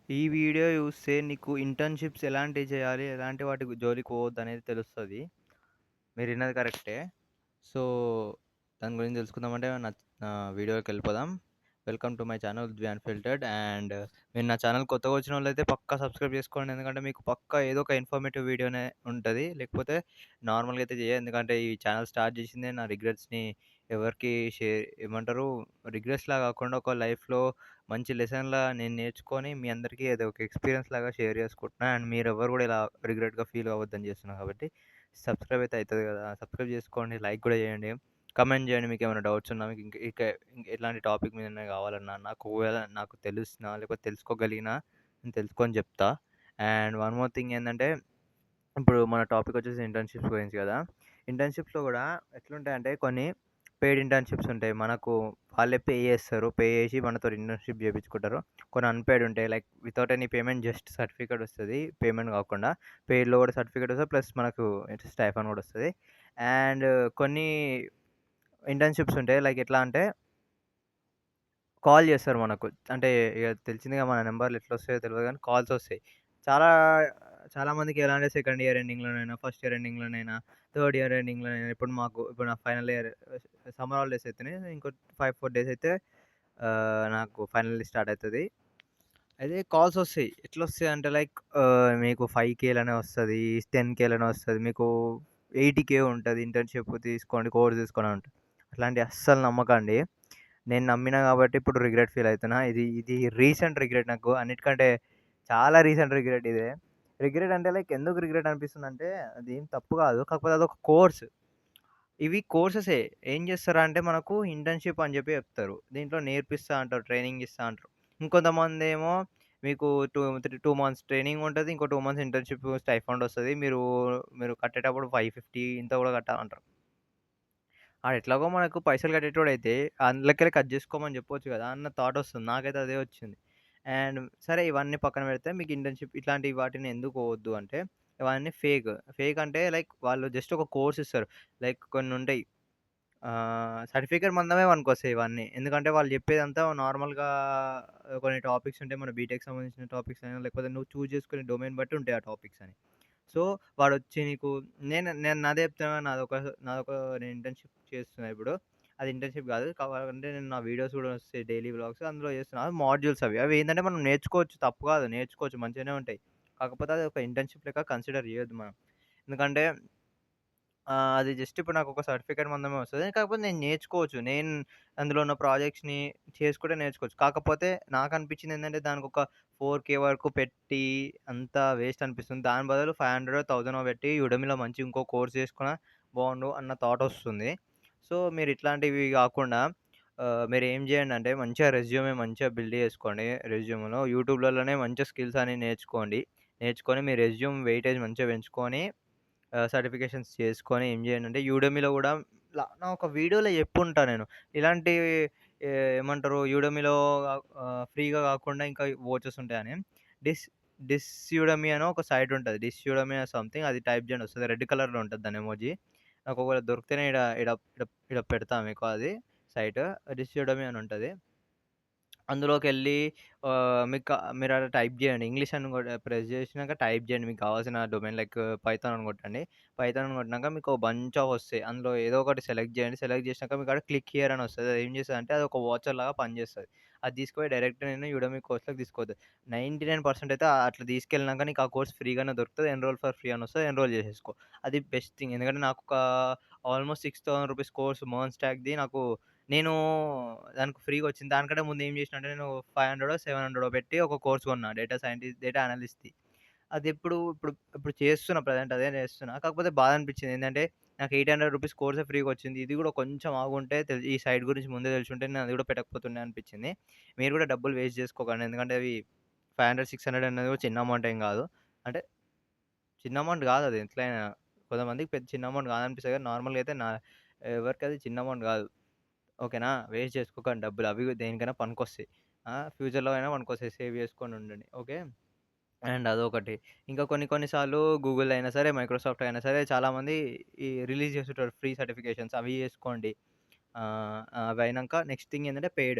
ఈ వీడియో చూస్తే నీకు ఇంటర్న్‌షిప్స్ ఎలాంటివి చేయాలి? ఎలాంటి వాటి జోలికి పోవద్దనేది తెలుస్తది. మీరిన్నది కరెక్టే. సో, దాని గురించి తెలుసుకుందామంటే వీడియోలోకెళ్ళిపోదాం. Welcome to my channel 'Udvi unfiltered' and మీరు నా ఛానల్ కొత్తగా వచ్చినోళ్ళైతే పక్కా సబ్స్క్రైబ్ చేసుకోండి. ఎందుకంటే మీకు పక్కా ఏదో ఒక ఇన్ఫర్మేటివ్ వీడియోనే ఉంటది. లేకపోతే నార్మల్‌గా అయితే చేయను. ఎందుకంటే ఈ ఛానల్ స్టార్ట్ చేసిందే నా రిగ్రెట్స్‌ని ఎవరికీ ఏమంటారు, రిగ్రెట్స్‌లా కాకుండా ఒక లైఫ్‌లో మంచి లెసన్‌లా నేను నేర్చుకొని మీ అందరికీ అది ఒక ఎక్స్‌పీరియన్స్ లాగా షేర్ చేసుకుంటున్నా. అండ్ మీరెవ్వరు కూడా ఇలా రిగ్రెట్‌గా ఫీల్ అవ్వద్దని చేస్తున్నా కాబట్టి సబ్స్క్రైబ్ అయితే అయితది కదా! సబ్స్క్రైబ్ చేసుకోండి. లైక్ కూడా చేయండి. కామెంట్ చేయండి మీకేమైనా డౌట్స్ ఉన్నా, మీకు ఇంక ఎట్లాంటి టాపిక్ మీదనే కావాలన్నా, నాకు ఒకవేళ నాకు తెలిసినా లేకపోతే తెలుసుకోగలిగినా నేను తెలుసుకొని చెప్తా. అండ్ వన్ మోర్ థింగ్ ఏందంటే, ఇప్పుడు మన టాపిక్ వచ్చేసి ఇంటర్న్‌షిప్స్ గురించి కదా! ఇంటర్న్‌షిప్స్‌లో గూడా ఎట్లుంటాయంటే కొన్ని పెయిడ్ ఇంటర్న్‌షిప్స్ ఉంటాయి. మనకు వాళ్ళే పే చేస్తారు. పే చేసి మనతోని ఇంటర్న్‌షిప్ చేపించుకుంటారు. కొన్ని అన్‌పెయిడ్ ఉంటాయి. Like without any payment just certificate వస్తది. పేమెంట్ కాకుండా. పెయిడ్‌లో కూడా సర్టిఫికేట్ వస్తది. ప్లస్ మనకు స్టైఫండ్ కూడా వస్తది. అండ్ కొన్ని ఇంటర్న్‌షిప్స్ ఉంటాయి. లైక్ ఎట్లా అంటే కాల్ చేస్తారు మనకు. అంటే ఇగ తెలిసిందిగా మన నంబర్‌లు ఎట్లొస్తాయో తెలవదు గానీ కాల్స్ ఒస్తాయి. చాలా చాలా మందికి ఎలా అంటే సెకండ్ ఇయర్ ఎండింగ్‌లోనైనా, ఫస్ట్ ఇయర్ ఎండింగ్‌లోనైనా, థర్డ్ ఇయర్ ఎండింగ్‌లోనైనా ఇప్పుడు నా ఫైనల్ ఇయర్ సమ్మర్ హాలిడేస్ అయితున్నాయి. ఇంకో 5, 4 డేస్ అయితే నాకు ఫైనల్ ఇయర్ స్టార్ట్ అయితది. అయితే కాల్స్ ఒస్తాయి. ఎట్లొస్తాయంటే లైక్ మీకు 5,000 వస్తది, 10,000 వస్తది. మీకు 80,000 ఉంటది. ఇంటర్న్‌షిప్ తీసుకోండి, కోర్స్ తీసుకోండి అని ఉంటది. అట్లాంటియి అస్సలు నమ్మకండి. నేను నమ్మినా గాబట్టి ఇప్పుడు రిగ్రెట్ ఫీల్ అయితున్నా. ఇది ఇది రీసెంట్ రిగ్రెట్ నాకు. అన్నిటికంటే చాలా రీసెంట్ రిగ్రెట్ ఇదే. రిగ్రెట్ అంటే లైక్ ఎందుకు రిగ్రెట్ అనిపిస్తుందంటే అదేం తప్పు గాదు. కాకపోతే అదొక కోర్స్. ఇవి కోర్సెసే. ఏం చేస్తారా అంటే మనకు ఇంటర్న్‌షిప్ అని చెప్పి చెప్తారు. దీంట్లో నేర్పిస్తా అంటారు. ట్రైనింగ్ ఇస్తా అంటారు. ఇంకొంతమందేమో మీకు 2 మంత్స్ ట్రైనింగ్ ఉంటది. ఇంకో 2 మంత్స్ ఇంటర్న్‌షిప్ స్టైఫండ్ వస్తది. మీరు కట్టేటప్పుడు 550 ఇంత కూడా కట్టాలంటారు. ఎట్లాగో మనకు పైసలు కట్టేటోడైతే అందులోకెళ్ళి కట్ జేసుకోమని జెప్పొచ్చు గదా! అన్న థాటొస్తుంది. నాకైతే అదే వచ్చింది. అండ్ సరే ఇవన్నీ పక్కన పెడితే మీకు ఇంటర్న్‌షిప్ ఇట్లాంటి వాటిని ఎందుకు పోవద్దు అంటే ఇవన్నీ ఫేక్. ఫేక్ అంటే లైక్ వాళ్ళు జస్ట్ ఒక కోర్స్ ఇస్తారు. లైక్ కొన్నుంటాయి. సర్టిఫికేట్ మందమే పనికొస్తాయి ఇవన్నీ. ఎందుకంటే వాళ్ళు జెప్పేదంతా నార్మల్‌గా కొన్ని టాపిక్స్ ఉంటాయి. మన బీటెక్‌కి సంబంధించిన టాపిక్స్ అయినా లేకపోతే నువ్వు చూజ్ చేసుకునే డొమైన్ బట్టి ఉంటాయి ఆ టాపిక్స్ అని. సో, వాడొచ్చి నీకు నేను నేను నాదే చెప్తున్నా. నాదొక నేను ఇంటర్న్‌షిప్ చేస్తున్నా ఇప్పుడు. అది ఇంటర్న్‌షిప్ గాదు. కావాలంటే నేను నా వీడియోస్ గూడా వస్తాయి డైలీ వ్లాగ్స్ అందులో చేస్తున్నా. అవి మాడ్యూల్స్ అవి. అవేంటంటే మనం నేర్చుకోవచ్చు. తప్పు కాదు. నేర్చుకోవచ్చు. మంచిగానే ఉంటాయి. కాకపోతే అది ఒక ఇంటర్న్‌షిప్ లెక్క కన్సిడర్ చేయొద్దు మనం. ఎందుకంటే అది జస్ట్ ఇప్పుడు నాకొక సర్టిఫికేట్ మందమే వస్తది. కాకపోతే నేను నేర్చుకోవచ్చు. నేను అందులో ఉన్న ప్రాజెక్ట్స్‌ని చేసుకుంటే నేర్చుకోవచ్చు. కాకపోతే నాకనిపించిందేంటంటే దానికొక 4,000 వరకు పెట్టి అంతా వేస్ట్ అనిపిస్తుంది. దాని బదులు 500 1000 పెట్టి యుడమీలో మంచి ఇంకో కోర్స్ చేసుకున్నా బావుండు అన్న థాటొస్తుంది. సో, మీరిట్లాంటివి గాకుండా మీరేం జేయండంటే మంచిగా రెజ్యూమే మంచిగా బిల్డ్ చేసుకోండి. రెజ్యూమ్‌లో యూట్యూబ్‌లలోనే మంచిగా స్కిల్స్ అని నేర్చుకోండి. నేర్చుకొని మీ రెజ్యూమ్ వెయిటేజ్ మంచిగా పెంచుకొని సర్టిఫికేషన్స్ చేసుకొని ఏం చేయండంటే యూడమీలో గూడా నా ఒక వీడియోలో చెప్పుంటా నేను. ఇలాంటివి ఏమంటారు యూడమీలో ఫ్రీగా కాకుండా ఇంకా వోచర్స్ ఉంటాయని. డిస్ డిస్ యూడమీ అని ఒక సైట్ ఉంటది. డిస్ యూడమీ సంథింగ్ అది టైప్ చేయండి వస్తది. రెడ్ కలర్‌లో ఉంటది దాని ఎమోజి. నాకు ఒకవేళ దొరికితేనే ఈడ ఈడ ఈడ ఈడ పెడతా మీకు అది సైట్. డిస్ యూడమీ అని ఉంటది. అందులోకెళ్ళి మీరలా టైప్ జేయండి. ఇంగ్లీష్ అని గూడా ప్రెస్ జేసినాక టైప్ జేయండి. మీకు కావాల్సిన డొమైన్ లైక్ పైథాన్ అని కొట్టండి. పైథాన్ అని కొట్టినాక మీకు బంచ్ ఆఫ్ వస్తాయి. అందులో ఏదో ఒకటి సెలెక్ట్ జేయండి. సెలెక్ట్ జేసినాక మీకాడ క్లిక్ హియర్ అని వస్తది. అది ఏం చేస్తదంటే అదొక వాచర్ లాగా పనిచేస్తది. అది తీసుకుపోయి డైరెక్ట్ నేను యుడమీ కోర్స్‌లోకి తీసుకుపోతది. 99% అయితే అట్లా తీసుకెళ్ళినాక నీకు ఆ కోర్స్ ఫ్రీగానే దొరుకుతది. ఎన్రోల్ ఫర్ ఫ్రీ అని వస్తది. ఎన్రోల్ చేసేసుకో. అది బెస్ట్ థింగ్. ఎందుకంటే నాకొక ఆల్‌మోస్ట్ ₹6,000 కోర్స్ మెర్న్ స్టాక్‌ది నాకు నేను దానికి ఫ్రీగొచ్చింది. దానికంటే ముందు ఏం జేసినా అంటే నేను 500 700 పెట్టి ఒక కోర్స్ కొన్నా. డేటా అనలిస్ట్‌ది. ఇప్పుడు చేస్తున్నా ప్రెజెంట్ అదే చేస్తున్నా. కాకపోతే బాధ అనిపించింది. ఏందంటే నాకు ₹800 కోర్సే ఫ్రీగొచ్చింది. ఇది గూడా కొంచెం ఆగుంటే ఈ సైట్ గురించి ముందే తెలిసుంటే నేను అది గూడా పెట్టకపోతుండే అనిపించింది. మీరు గూడా డబ్బులు వేస్ట్ చేసుకోకండి. ఎందుకంటే అవి 500, 600 అనేది కూడా చిన్న అమౌంట్ ఏం గాదు. అంటే చిన్న అమౌంట్ గాదది ఎట్లైనా. కొంతమందికి పెద్ద చిన్న అమౌంట్ కాదనిపిస్తది గానీ నార్మల్‌గా అయితే ఎవరికది చిన్న అమౌంట్ గాదు. ఓకేనా? వేస్ట్ చేసుకోకండి డబ్బులు. అవి దేనికైనా పనికొస్తాయి. ఫ్యూచర్‌లో అయినా పనికొస్తాయి. సేవ్ చేసుకొని ఉండండి. ఓకే. అండ్ అదొకటి. ఇంకా కొన్ని కొన్ని సార్లు గూగుల్ అయినా సరే, మైక్రోసాఫ్ట్ అయినా సరే చాలామంది రిలీజ్ చేస్తుంటారు ఫ్రీ సర్టిఫికేషన్స్ అవి చేసుకోండి. అవయినంక నెక్స్ట్ థింగ్ ఏందంటే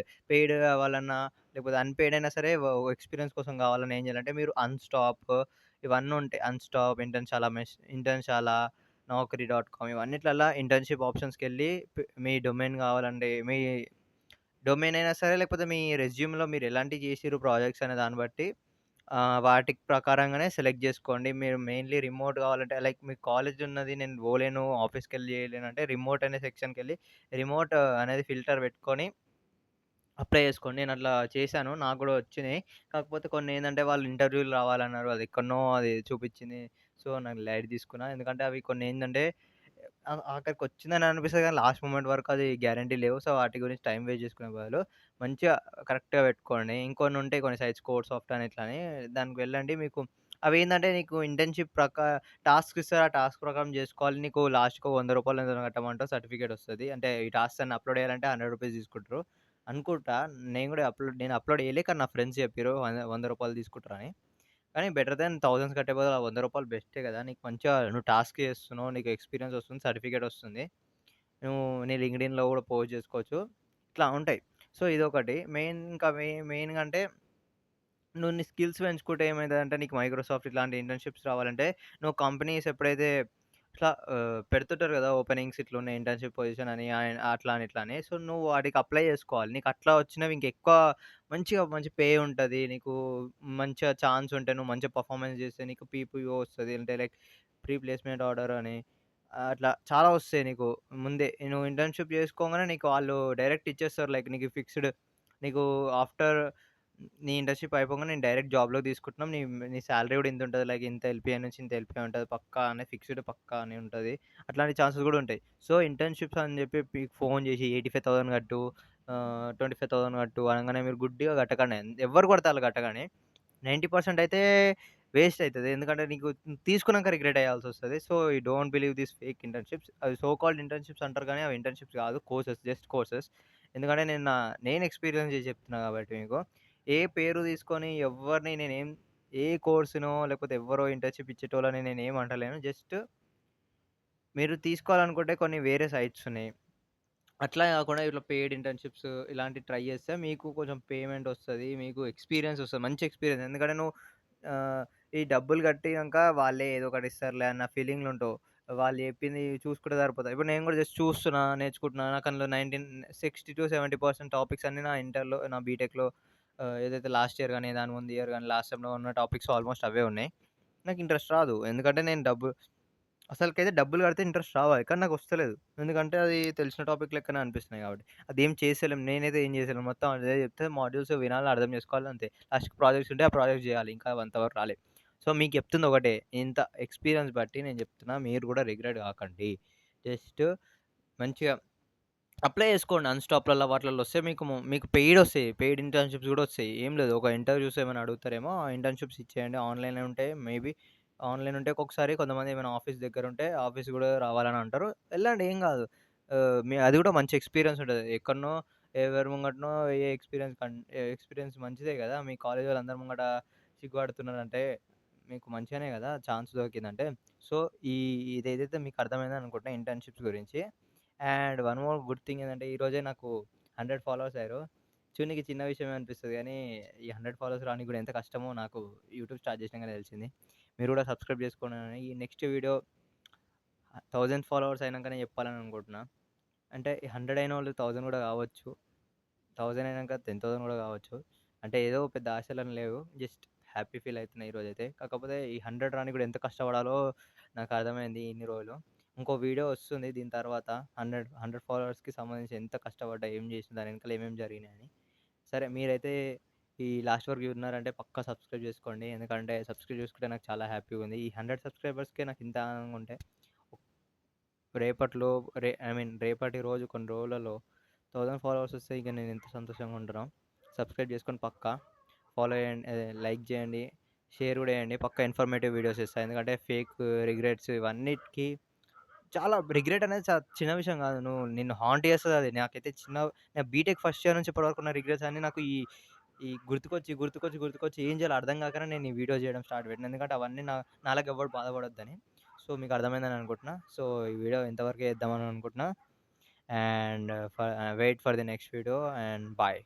పెయిడ్ కావాలన్నా, లేకపోతే అన్‌పెయిడ్ అయినా సరే ఎక్స్‌పీరియన్స్ కోసం కావాలన్నా ఏం చేయాలంటే మీరు అన్‌స్టాప్ ఇవన్నీ ఉంటాయి. అన్‌స్టాప్, ఇంటర్న్‌షాలా, నౌకరీ డాట్ కామ్ ఇవన్నిట్లల్లా ఇంటర్న్‌షిప్ ఆప్షన్స్‌కెళ్ళి మీ డొమైన్ కావాలంటే మీ డొమైన్ అయినా సరే, లేకపోతే మీ రెజ్యూమ్‌లో మీరు ఎలాంటివి చేసిర్రు ప్రాజెక్ట్స్ అనే దాన్ని బట్టి వాటికి ప్రకారంగానే సెలెక్ట్ జేసుకోండి. మీరు మెయిన్‌లీ రిమోట్ కావాలంటే లైక్ మీకు కాలేజ్ ఉన్నది నేను పోలేను, ఆఫీస్‌కెళ్ళి చేయలేనంటే రిమోట్ అనే సెక్షన్‌కెళ్ళి రిమోట్ అనేది ఫిల్టర్ పెట్టుకొని అప్లై చేసుకోండి. నేనట్లా చేశాను. నాకు గూడా వచ్చినియి. కాకపోతే కొన్నేందంటే వాళ్ళు ఇంటర్వ్యూలు రావాలన్నారు. అది ఎక్కడనో అది చూపిచ్చింది. సో, నాకు లైట్ తీసుకున్నా. ఎందుకంటే అవి కొన్నేందంటే ఆఖరికొచ్చిందని అనిపిస్తది గానీ లాస్ట్ మొమెంట్ వరకు అది గ్యారంటీ లేవు. సో, వాటి గురించి టైం వేస్ట్ చేసుకునే బదులు మంచిగా కరెక్ట్‌గా పెట్టుకోండి. ఇంకొన్నుంటాయి కొన్ని సైట్స్ కోడ్ సాఫ్ట్ అని ఇట్లా అని దానికి వెళ్ళండి. మీకు అవేందంటే నీకు ఇంటర్న్‌షిప్ టాస్క్ ఇస్తారు. ఆ టాస్క్ ప్రకారం జేసుకోవాలి. నీకు లాస్ట్‌కి రూ. 100 ఎంతనో కట్టమంటారు. సర్టిఫికేట్ వస్తది. అంటే ఈ టాస్క్స్ అన్ని అప్‌లోడ్ చేయాలంటే రూ. 100 తీసుకుంటారు. అనుకుంటా. నేను అప్‌లోడ్ చేయలే. కానీ నా ఫ్రెండ్స్ చెప్పిర్రు. రూ. 100 తీసుకుంటారని. కానీ బెటర్ దాన్ థౌసండ్స్ కట్టే బదులు ఆ రూ. 100 బెస్టే గదా! నీకు మంచిగా నువ్వు టాస్క్ చేస్తున్నావు. నీకు ఎక్స్‌పీరియన్స్ వస్తుంది. సర్టిఫికేట్ వస్తుంది. నువ్వు నీ లింక్డ్ఇన్‌లో గూడా పోస్ట్ చేసుకోవచ్చు. ఇట్లా ఉంటాయి. సో, ఇదొకటి. మెయిన్‌గా అంటే నువ్వు నీ స్కిల్స్ పెంచుకుంటే ఏమైతదంటే నీకు మైక్రోసాఫ్ట్ ఇట్లాంటి ఇంటర్న్‌షిప్స్ రావాలంటే నువ్వు కంపెనీస్ ఎప్పుడైతే ఇట్లా పెడుతుంటారు గదా! ఓపెనింగ్స్ ఇట్లున్నాయి ఇంటర్న్‌షిప్ పొజిషన్ అని అట్లా అని ఇట్లా అని. సో, నువ్వు వాటికి అప్లై చేసుకోవాలి. నీకు అట్లా వచ్చినవి ఇంకెక్కువ మంచి పే ఉంటది. నీకు మంచిగా ఛాన్స్ ఉంటే నువ్వు మంచిగా పెర్ఫార్మన్స్ చేస్తే నీకు పీపీఓ వస్తది. అంటే లైక్ ప్రీ ప్లేస్‌మెంట్ ఆర్డర్ అని అట్లా చాలా వస్తాయి నీకు ముందే. నువ్వు ఇంటర్న్‌షిప్ చేసుకోంగానే నీకు వాళ్ళు డైరెక్ట్ ఇచ్చేస్తారు. లైక్ నీకు ఫిక్స్‌డ్ నీకు ఆఫ్టర్ నీ ఇంటర్న్‌షిప్ అయిపోగానే నేను డైరెక్ట్ జాబ్‌లోకి తీసుకుంటున్నాం. నీ నీ సాలరీ గూడా ఇంతుంటది. లైక్ ఇంత ఎల్‌పీఏ నుంచి ఇంత ఎల్‌పీఏ ఉంటది. పక్కా అని ఫిక్స్‌డ్ పక్కా అని ఉంటది. అట్లాంటి ఛాన్సెస్ గూడా ఉంటాయి. సో, ఇంటర్న్‌షిప్స్ అని జెప్పి మీకు ఫోను జేసి 85,000 కట్టు 25,000 కట్టు అనంగానే మీరు గుడ్డిగా కట్టకండి. ఎవ్వరు కొడితే ఆళ్ళు కట్టగాని 90% అయితే వేస్ట్ అయితది. ఎందుకంటే నీకు తీసుకున్నాక రిగ్రెట్ అయ్యాల్సొస్తది. So, you don't believe these fake internships. అవి సో కాల్డ్ ఇంటర్న్‌షిప్స్ అంటారు గానీ అవి ఇంటర్న్‌షిప్స్ కాదు. Just courses. ఎందుకంటే నేను ఎక్స్‌పీరియన్స్ చేసి చెప్తున్నా కాబట్టి మీకు. ఏ పేరు తీసుకొని ఎవ్వరిని ఏ కోర్స్‌నో లేకపోతే ఎవ్వరో ఇంటర్న్‌షిప్ ఇచ్చేటోళ్ళని నేనేం అంటలేను. జస్ట్ మీరు తీసుకోవాలనుకుంటే కొన్ని వేరే సైట్స్ ఉన్నాయి. అట్లా గాకుండా ఇట్లా పెయిడ్ ఇంటర్న్‌షిప్స్ ఇలాంటివి ట్రై చేస్తే మీకు కొంచెం పేమెంట్ ఒస్తది. మీకు ఎక్స్‌పీరియన్స్ ఒస్తది. మంచి ఎక్స్‌పీరియన్స్. ఎందుకంటే నువ్వు ఈ డబ్బులు కట్టినంక వాళ్ళే ఏదో ఒకటి ఇస్తారులే అన్న ఫీలింగ్‌లో ఉంటావు. వాళ్ళు చెప్పింది చూసుకుంటే సరిపోతది. ఇప్పుడు నేను కూడా జస్ట్ చూస్తున్నా, నేర్చుకుంటున్నా. నాకు అందులో 60-70% టాపిక్స్ అన్నీ నా ఇంటర్‌లో, నా బీటెక్‌లో ఏదైతే లాస్ట్ ఇయర్ గాని, దాని ముందు ఇయర్ గాని, లాస్ట్ సెమ్‌లో ఉన్న టాపిక్స్ ఆల్మోస్ట్ అవే ఉన్నాయి. నాకు ఇంట్రెస్ట్ రాదు. ఎందుకంటే నేను అసలుకైతే డబ్బులు కడితే ఇంట్రెస్ట్ రావాలి. కానీ నాకొస్తలేదు. ఎందుకంటే అది తెలిసిన టాపిక్ లెక్కనే అనిపిస్తున్నాయి కాబట్టి. అదేం చేసేలేం. నేనైతే ఏం చేసేలేను. మొత్తం అదే చెప్తే మాడ్యూల్స్ వినాలి, అర్థం చేసుకోవాలి అంతే. లాస్ట్‌కి ప్రాజెక్ట్స్ ఉంటే ఆ ప్రాజెక్ట్ చేయాలి. ఇంకా అంతవరకు రాలే. సో, మీకు చెప్తుంది ఒకటే. ఇంత ఎక్స్‌పీరియన్స్ బట్టి నేను చెప్తున్నా. మీరు కూడా రిగ్రెట్ కాకండి. జస్ట్ మంచిగా అప్లై చేసుకోండి. అన్‌స్టాప్‌లల్ల వాటిలల్లో వస్తే మీకు పెయిడొస్తాయి. పెయిడ్ ఇంటర్న్‌షిప్స్ గూడా వస్తాయి. ఏం లేదు. ఒక ఇంటర్వ్యూస్ ఏమైనా అడుగుతారేమో, ఆ ఇంటర్న్‌షిప్స్ ఇచ్చేయండి. ఆన్‌లైన్‌లో ఉంటాయి. ఆన్‌లైన్ ఉంటే ఒక్కొక్కసారి కొంతమంది ఏమైనా ఆఫీస్ దగ్గరుంటే ఆఫీస్ గూడా రావాలని అంటారు. ఎళ్ళండి ఏం గాదు. అది గూడా మంచి ఎక్స్‌పీరియన్స్ ఉంటది. ఎక్కడనో ఎవరి ముంగటనో ఎక్స్‌పీరియన్స్ మంచిదే గదా! మీ కాలేజీ వాళ్ళందరి ముంగట సిగ్గుపడుతున్నారంటే మీకు మంచిగానే గదా! ఛాన్స్ దొరికిందంటే. సో, ఈ ఇదేదైతే మీకు అర్థమైందని అనుకుంటున్నా ఇంటర్న్‌షిప్స్ గురించి. And one more good thing ఏందంటే ఈరోజే నాకు 100 ఫాలోవర్స్ అయ్యారు. చూడనీకి చిన్న విషయమే అనిపిస్తది గానీ, ఈ 100 ఫాలోవర్స్ రానికి గూడా ఎంత కష్టమో నాకు యూట్యూబ్ స్టార్ట్ చేసినంకనే తెలిసింది. మీరు గూడా సబ్స్క్రైబ్ చేసుకోండి. ఈ నెక్స్ట్ వీడియో 1000 ఫాలోవర్స్ అయినంకనే చెప్పాలని అనుకుంటున్నా. అంటే ఈ 100 అయినోళ్ళు 1000 గూడా కావచ్చు. 1000 అయినంక 10,000 గూడా కావచ్చు. అంటే ఏదో పెద్ద ఆశలని లేవు. జస్ట్ హ్యాపీ ఫీల్ అయితున్నా ఈరోజైతే. కాకపోతే ఈ 100 రానికి గూడా ఎంత కష్టపడాలో నాకర్థమైంది ఇన్ని రోజులు. ఇంకో వీడియో వస్తుంది దీని తర్వాత 100 ఫాలోవర్స్‌కి సంబంధించి ఎంత కష్టపడ్డా, ఏం చేసిన, దాని వెనకాల ఏమేమి జరిగినాయని. సరే మీరైతే ఈ లాస్ట్ వరకు ఉన్నారంటే పక్కా సబ్స్క్రైబ్ చేసుకోండి. ఎందుకంటే సబ్స్క్రైబ్ చేసుకుంటే నాకు చాలా హ్యాపీగా ఉంది. ఈ 100 సబ్స్క్రైబర్స్‌కే నాకు ఇంత ఆనందంగా ఉంటే రేపటిలో రేపటి రోజు కొన్ని రోజులలో 1000 ఫాలోవర్స్ వస్తే ఇక నేను ఎంత సంతోషంగా ఉంటానో. సబ్స్క్రైబ్ చేసుకొని పక్కా ఫాలో చేయండి. లైక్ చేయండి. షేర్ కూడా చేయండి. పక్కా ఇన్ఫర్మేటివ్ వీడియోస్ ఇస్తా. ఎందుకంటే ఫేక్ రిగ్రెట్స్ ఇవన్నిటికి చాలా రిగ్రెట్ అనేది చిన్న విషయం కాదు. నిన్ను హాంట్ చేస్తది అది. నాకైతే నేను బీటెక్ ఫస్ట్ ఇయర్ నుంచి ఇప్పటి వరకు ఉన్న రిగ్రెట్స్ అన్నీ నాకు ఈ ఈ గుర్తుకొచ్చి ఏం చేయాలో అర్థం కాకనే నేను ఈ వీడియో చేయడం స్టార్ట్ పెట్టినా. ఎందుకంటే అవన్నీ నాలాగా ఎవ్వడు బాధపడొద్దని. సో, మీకు అర్థమైందని అనుకుంటున్నా. సో, ఈ వీడియో ఇంతవరకే చేద్దామని అనుకుంటున్నా. and wait for the next video, and bye.